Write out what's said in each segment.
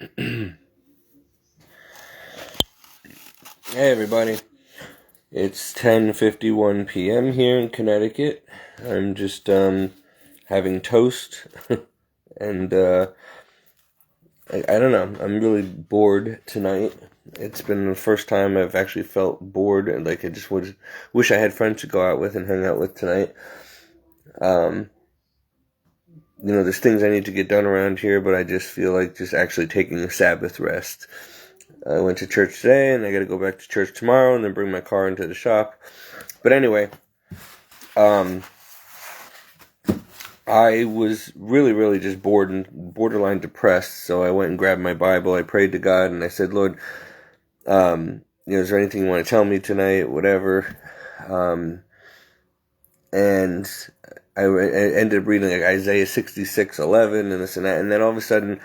Hey everybody, it's 10:51 p.m. here in Connecticut. I'm just having toast and I don't know, I'm really bored tonight. It's been the first time I've actually felt bored and like I just wish I had friends to go out with and hang out with tonight. There's things I need to get done around here, but I just feel like just actually taking a Sabbath rest. I went to church today, and I got to go back to church tomorrow, and then bring my car into the shop. But anyway, I was really just bored and borderline depressed, so I went and grabbed my Bible. I prayed to God, and I said, Lord, is there anything you want to tell me tonight, whatever? And I ended up reading like Isaiah 66:11 and this and that, and then all of a sudden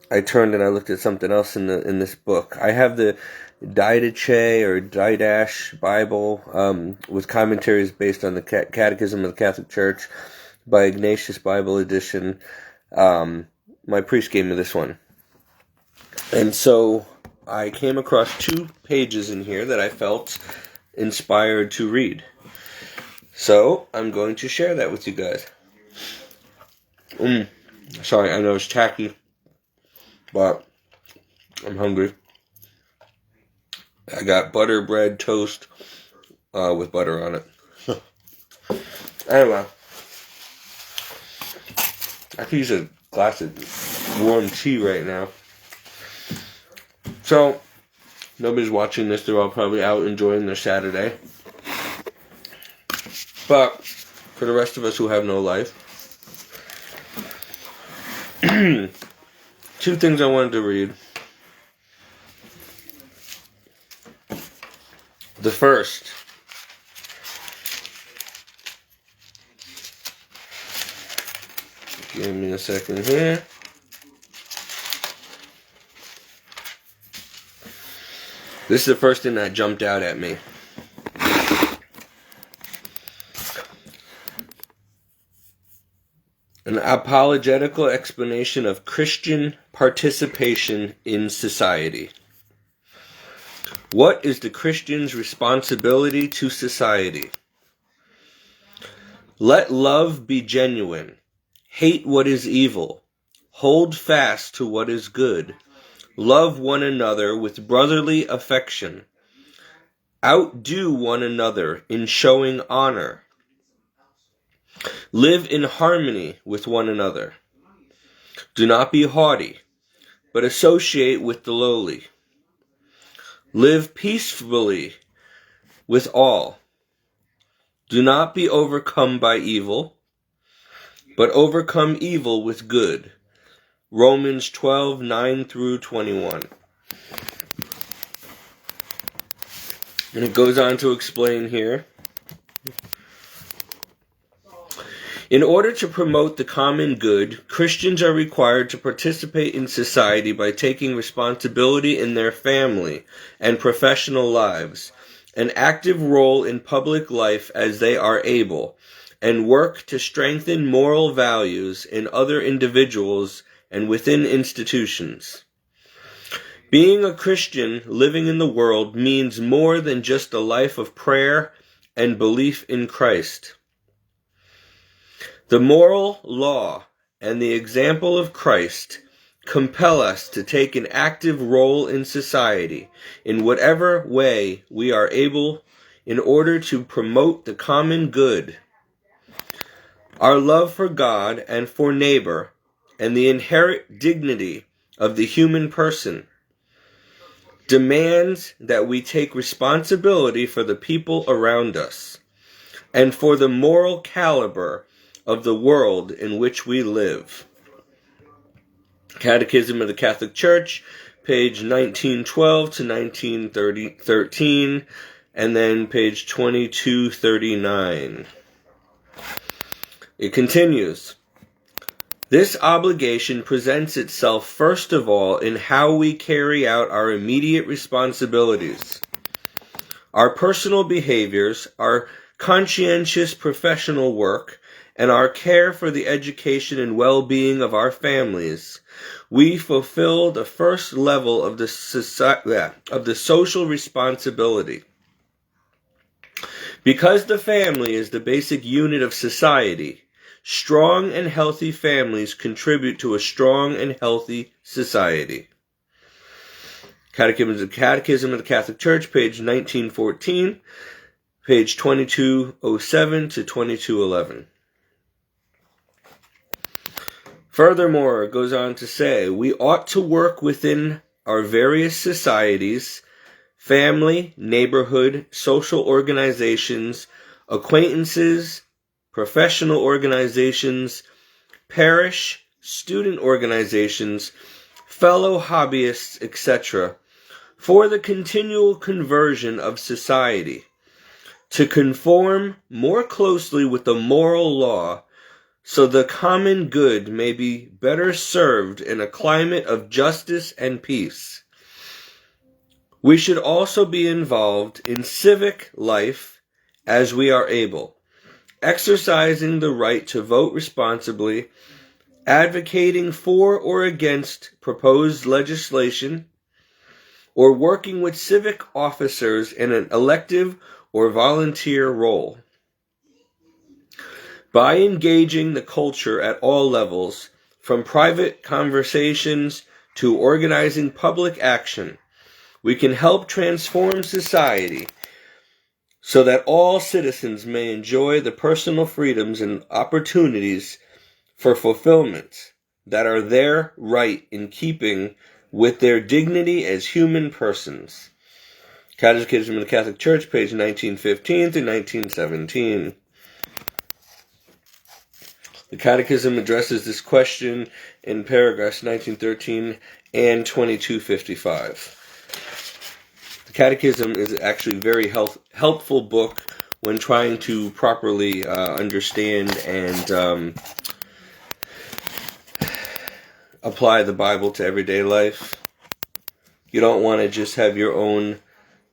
I turned and I looked at something else in this book. I have the Didache or Didache Bible with commentaries based on the Catechism of the Catholic Church by Ignatius Bible Edition. My priest gave me this one, and so I came across 2 pages in here that I felt inspired to read. So, I'm going to share that with you guys. Sorry, I know it's tacky, but I'm hungry. I got butter bread toast with butter on it. Anyway, I could use a glass of warm tea right now. So, nobody's watching this. They're all probably out enjoying their Saturday. But for the rest of us who have no life, 2 things I wanted to read. The first, give me a second here. This is the first thing that jumped out at me. An apologetical explanation of Christian participation in society. What is the Christian's responsibility to society? Let love be genuine. Hate what is evil. Hold fast to what is good. Love one another with brotherly affection. Outdo one another in showing honor. Live in harmony with one another. Do not be haughty, but associate with the lowly. Live peacefully with all. Do not be overcome by evil, but overcome evil with good. Romans 12:9-21. And it goes on to explain here. In order to promote the common good, Christians are required to participate in society by taking responsibility in their family and professional lives, an active role in public life as they are able, and work to strengthen moral values in other individuals and within institutions. Being a Christian living in the world means more than just a life of prayer and belief in Christ. The moral law and the example of Christ compel us to take an active role in society in whatever way we are able in order to promote the common good. Our love for God and for neighbor and the inherent dignity of the human person demands that we take responsibility for the people around us and for the moral caliber of the world in which we live. Catechism of the Catholic Church, page 1912 to 1913, and then page 2239. It continues. This obligation presents itself first of all in how we carry out our immediate responsibilities. Our personal behaviors, our conscientious professional work, and our care for the education and well-being of our families, we fulfill the first level of the social responsibility. Because the family is the basic unit of society, strong and healthy families contribute to a strong and healthy society. Catechism of the Catholic Church, page 1914, page 2207 to 2211. Furthermore, it goes on to say, we ought to work within our various societies, family, neighborhood, social organizations, acquaintances, professional organizations, parish, student organizations, fellow hobbyists, etc., for the continual conversion of society, to conform more closely with the moral law, so the common good may be better served in a climate of justice and peace. We should also be involved in civic life as we are able, exercising the right to vote responsibly, advocating for or against proposed legislation, or working with civic officers in an elective or volunteer role. By engaging the culture at all levels, from private conversations to organizing public action, we can help transform society so that all citizens may enjoy the personal freedoms and opportunities for fulfillment that are their right in keeping with their dignity as human persons. Catechism of the Catholic Church, page 1915 through 1917. The Catechism addresses this question in paragraphs 1913 and 2255. The Catechism is actually a very helpful book when trying to properly understand and apply the Bible to everyday life. You don't want to just have your own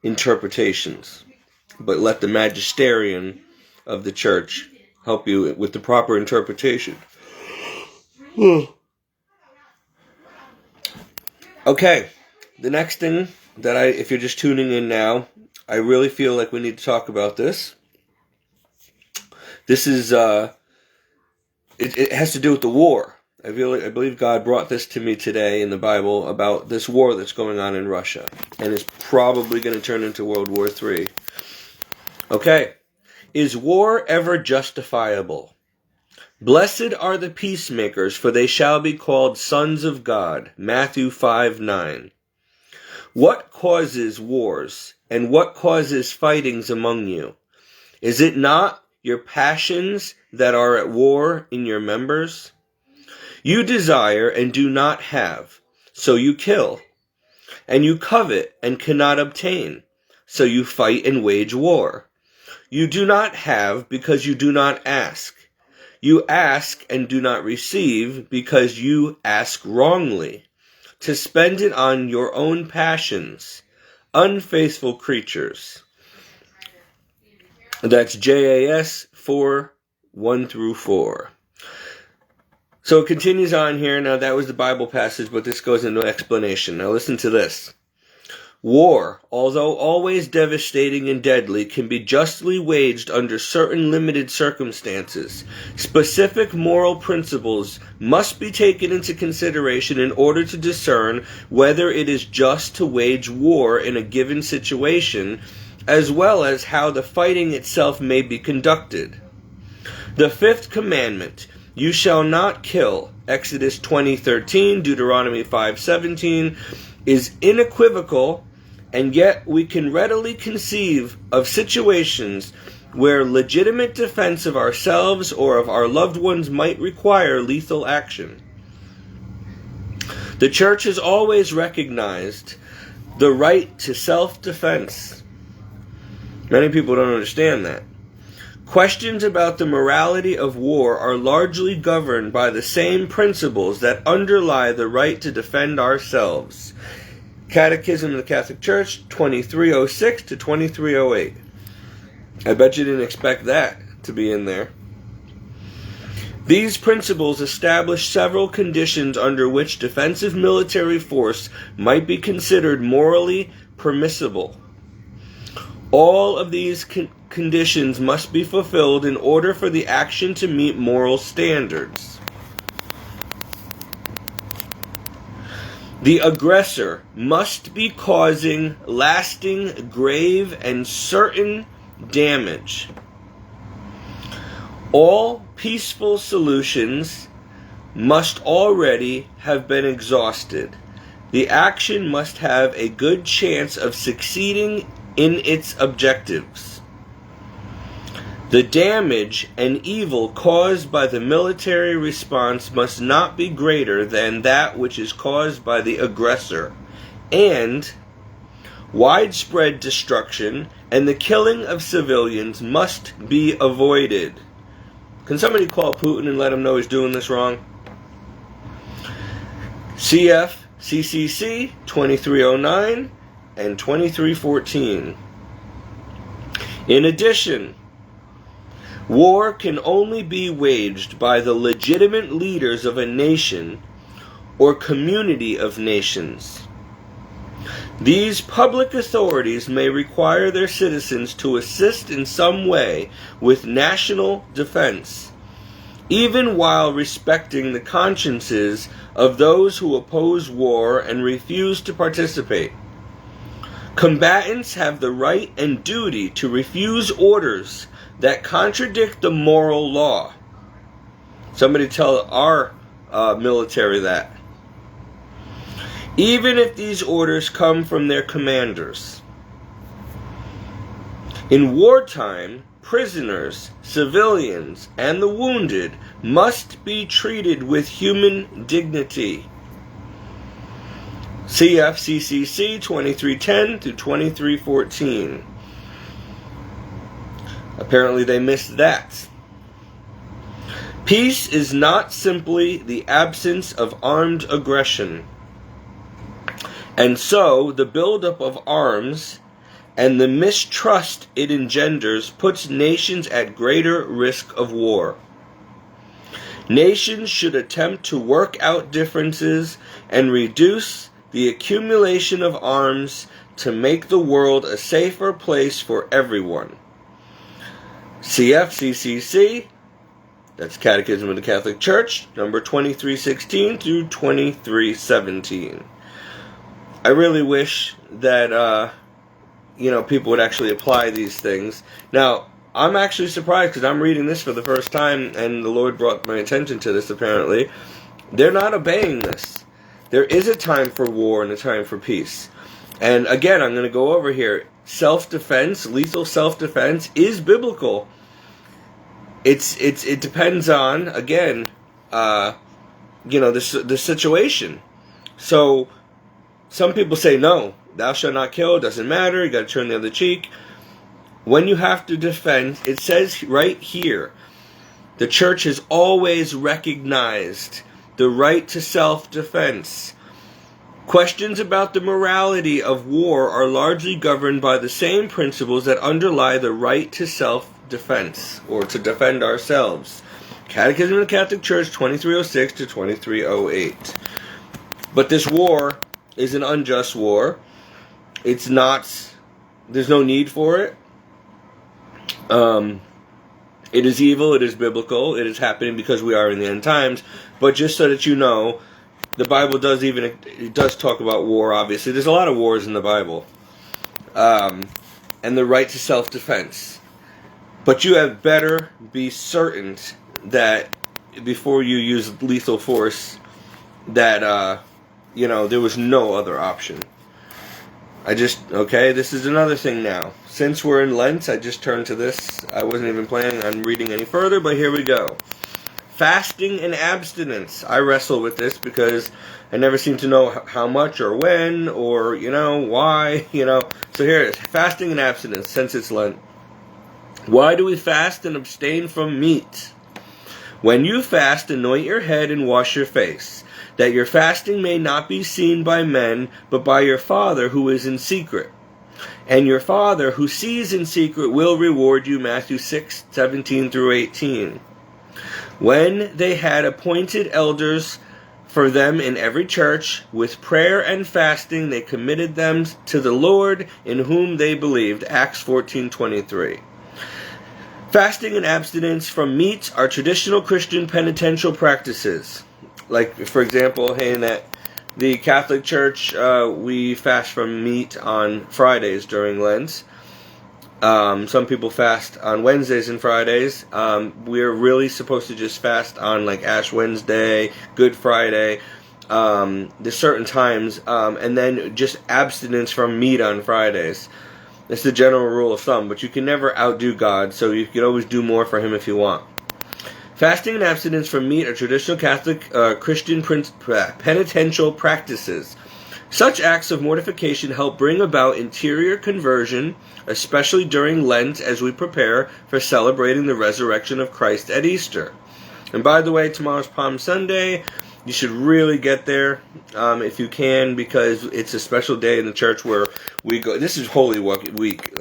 interpretations, but let the magisterium of the church help you with the proper interpretation. Okay, the next thing that if you're just tuning in now, I really feel like we need to talk about this. This is, it has to do with the war. I believe God brought this to me today in the Bible about this war that's going on in Russia, and it's probably going to turn into World War III. Okay. Is war ever justifiable? Blessed are the peacemakers, for they shall be called sons of God. Matthew 5:9. What causes wars, and what causes fightings among you? Is it not your passions that are at war in your members? You desire and do not have, so you kill. And you covet and cannot obtain, so you fight and wage war. You do not have because you do not ask. You ask and do not receive because you ask wrongly, to spend it on your own passions. Unfaithful creatures. That's JAS 4:1-4. So it continues on here. Now that was the Bible passage, but this goes into an explanation. Now listen to this. War, although always devastating and deadly, can be justly waged under certain limited circumstances. Specific moral principles must be taken into consideration in order to discern whether it is just to wage war in a given situation, as well as how the fighting itself may be conducted. The fifth commandment, you shall not kill, Exodus 20:13, Deuteronomy 5:17, is unequivocal, and yet we can readily conceive of situations where legitimate defense of ourselves or of our loved ones might require lethal action. The Church has always recognized the right to self-defense. Many people don't understand that. Questions about the morality of war are largely governed by the same principles that underlie the right to defend ourselves. Catechism of the Catholic Church, 2306 to 2308. I bet you didn't expect that to be in there. These principles establish several conditions under which defensive military force might be considered morally permissible. All of these conditions must be fulfilled in order for the action to meet moral standards. The aggressor must be causing lasting, grave, and certain damage. All peaceful solutions must already have been exhausted. The action must have a good chance of succeeding in its objectives. The damage and evil caused by the military response must not be greater than that which is caused by the aggressor, and widespread destruction and the killing of civilians must be avoided. Can somebody call Putin and let him know he's doing this wrong? CF CCC 2309 and 2314. In addition, war can only be waged by the legitimate leaders of a nation or community of nations. These public authorities may require their citizens to assist in some way with national defense, even while respecting the consciences of those who oppose war and refuse to participate. Combatants have the right and duty to refuse orders that contradict the moral law. Somebody tell our military that. Even if these orders come from their commanders. In wartime, prisoners, civilians, and the wounded must be treated with human dignity. CFCCC 2310 through 2314. Apparently they missed that. Peace is not simply the absence of armed aggression. And so, the buildup of arms and the mistrust it engenders puts nations at greater risk of war. Nations should attempt to work out differences and reduce the accumulation of arms to make the world a safer place for everyone. CFCCC, that's Catechism of the Catholic Church, number 2316 through 2317. I really wish that, people would actually apply these things. Now, I'm actually surprised because I'm reading this for the first time and the Lord brought my attention to this apparently. They're not obeying this. There is a time for war and a time for peace. And again, I'm going to go over here. Self-defense, lethal self-defense is biblical. It depends on, again, the situation. So, some people say, no, thou shalt not kill, it doesn't matter, you got to turn the other cheek. When you have to defend, it says right here, the church has always recognized the right to self-defense. Questions about the morality of war are largely governed by the same principles that underlie the right to self-defense, or to defend ourselves. Catechism of the Catholic Church, 2306 to 2308. But this war is an unjust war. It's not, there's no need for it. It is evil, it is biblical, it is happening because we are in the end times. But just so that you know, the Bible does talk about war, obviously. There's a lot of wars in the Bible. And the right to self-defense. But you had better be certain that before you use lethal force, that, there was no other option. This is another thing now. Since we're in Lent, I just turned to this. I wasn't even planning on reading any further, but here we go. Fasting and abstinence. I wrestle with this because I never seem to know how much or when or, why, So here it is. Fasting and abstinence, since it's Lent. Why do we fast and abstain from meat? When you fast, anoint your head and wash your face, that your fasting may not be seen by men, but by your Father who is in secret. And your Father who sees in secret will reward you, Matthew 6:17 through 18. When they had appointed elders for them in every church, with prayer and fasting they committed them to the Lord in whom they believed. Acts 14:23. Fasting and abstinence from meat are traditional Christian penitential practices. Like, for example, in the Catholic Church, we fast from meat on Fridays during Lent. Some people fast on Wednesdays and Fridays. We're really supposed to just fast on like Ash Wednesday, Good Friday. There's certain times, and then just abstinence from meat on Fridays. It's the general rule of thumb, but you can never outdo God, so you can always do more for Him if you want. Fasting and abstinence from meat are traditional Catholic Christian penitential practices. Such acts of mortification help bring about interior conversion, especially during Lent as we prepare for celebrating the resurrection of Christ at Easter. And by the way, tomorrow's Palm Sunday. You should really get there if you can, because it's a special day in the church where we go. This is Holy Week,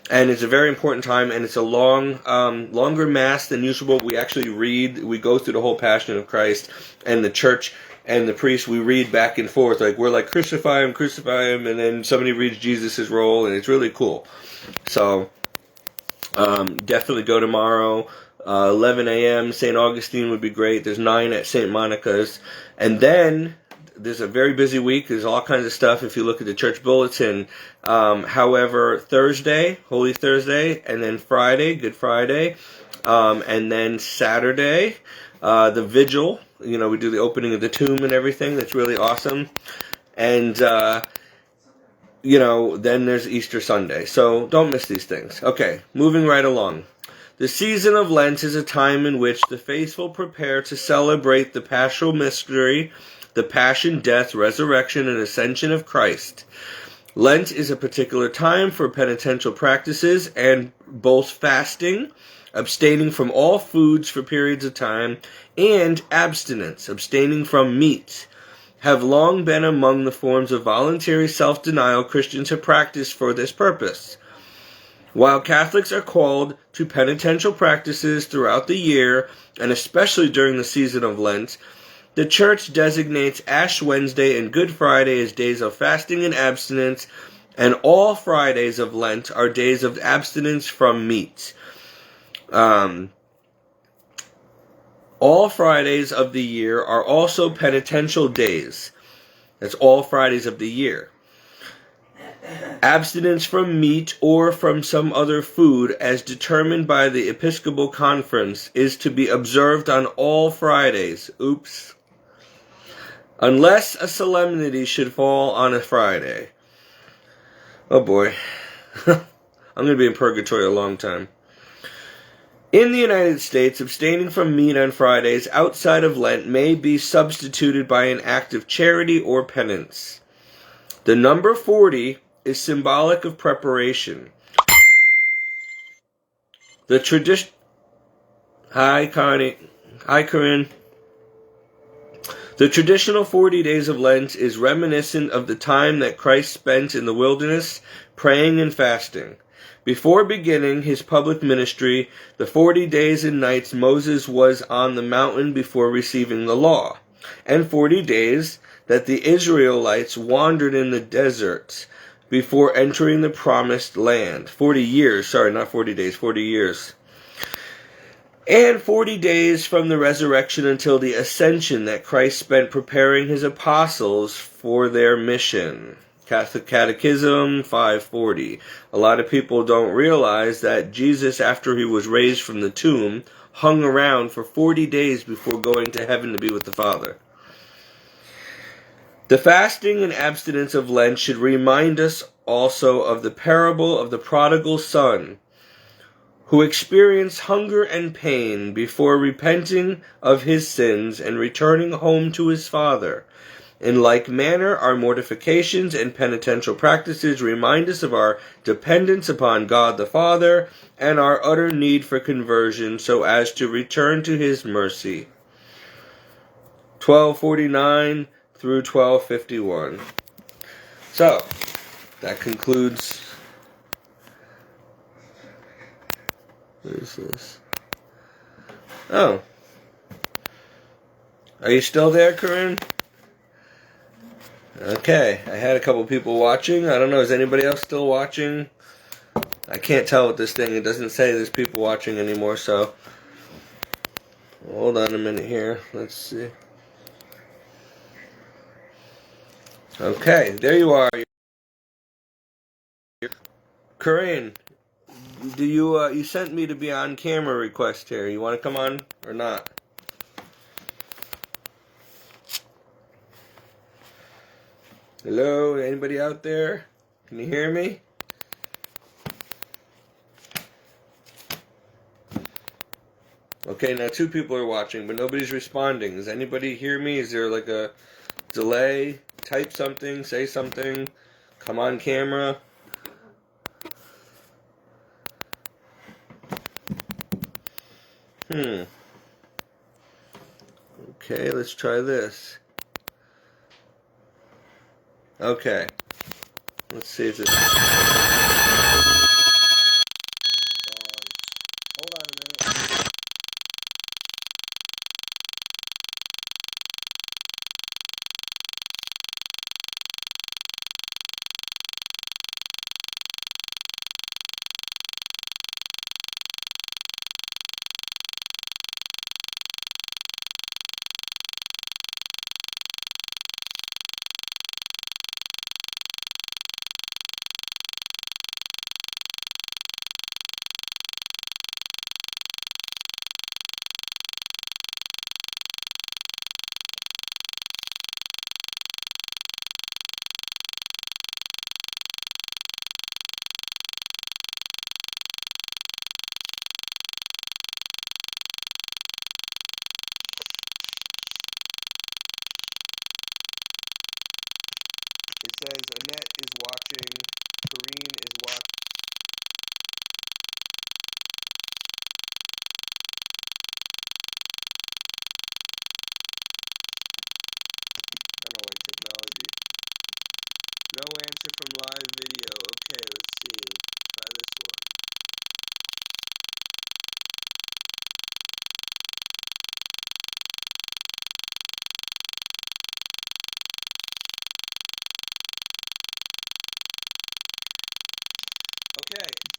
and it's a very important time, and it's a longer Mass than usual. We go through the whole Passion of Christ, and the church and the priest, we read back and forth. Like, we're like, crucify him, and then somebody reads Jesus' role, and it's really cool. So, definitely go tomorrow. 11 a.m. St. Augustine would be great. There's 9 at St. Monica's. And then there's a very busy week. There's all kinds of stuff if you look at the church bulletin. However, Thursday, Holy Thursday, and then Friday, Good Friday, and then Saturday, the vigil. We do the opening of the tomb and everything. That's really awesome. And, then there's Easter Sunday. So don't miss these things. Okay, moving right along. The season of Lent is a time in which the faithful prepare to celebrate the paschal mystery, the passion, death, resurrection, and ascension of Christ. Lent is a particular time for penitential practices, and both fasting, abstaining from all foods for periods of time, and abstinence, abstaining from meat, have long been among the forms of voluntary self-denial Christians have practiced for this purpose. While Catholics are called to penitential practices throughout the year, and especially during the season of Lent, the Church designates Ash Wednesday and Good Friday as days of fasting and abstinence, and all Fridays of Lent are days of abstinence from meat. All Fridays of the year are also penitential days. That's all Fridays of the year. Abstinence from meat or from some other food, as determined by the Episcopal Conference, is to be observed on all Fridays. Oops. Unless a solemnity should fall on a Friday. Oh boy. I'm going to be in purgatory a long time. In the United States, abstaining from meat on Fridays outside of Lent may be substituted by an act of charity or penance. The number 40 is symbolic of preparation. The tradition... Hi, Connie. Hi, Corinne. The traditional 40 days of Lent is reminiscent of the time that Christ spent in the wilderness praying and fasting. Before beginning his public ministry, the 40 days and nights Moses was on the mountain before receiving the law, and 40 days that the Israelites wandered in the desert before entering the promised land. 40 years, sorry, not 40 days, 40 years. And 40 days from the resurrection until the ascension that Christ spent preparing his apostles for their mission. Catholic Catechism 540. A lot of people don't realize that Jesus, after he was raised from the tomb, hung around for 40 days before going to heaven to be with the Father. The fasting and abstinence of Lent should remind us also of the parable of the prodigal son, who experienced hunger and pain before repenting of his sins and returning home to his father. In like manner, our mortifications and penitential practices remind us of our dependence upon God the Father and our utter need for conversion so as to return to his mercy. 1249 through 1251. So, that concludes... What is this? Oh. Are you still there, Corinne? Okay. I had a couple people watching. I don't know. Is anybody else still watching? I can't tell with this thing. It doesn't say there's people watching anymore, so... Hold on a minute here. Let's see. Okay. There you are. Corinne, do you sent me to be on camera request here. You want to come on or not? Hello, anybody out there? Can you hear me? Okay, now 2 people are watching, but nobody's responding. Does anybody hear me? Is there like a delay? Type something, say something, come on camera. Okay, let's try this. Okay. Let's see if this... Hold on a minute. It says Annette is watching, Kareen is watching. I don't like technology. No answer from live video. Okay, let's see. Try this one. Okay.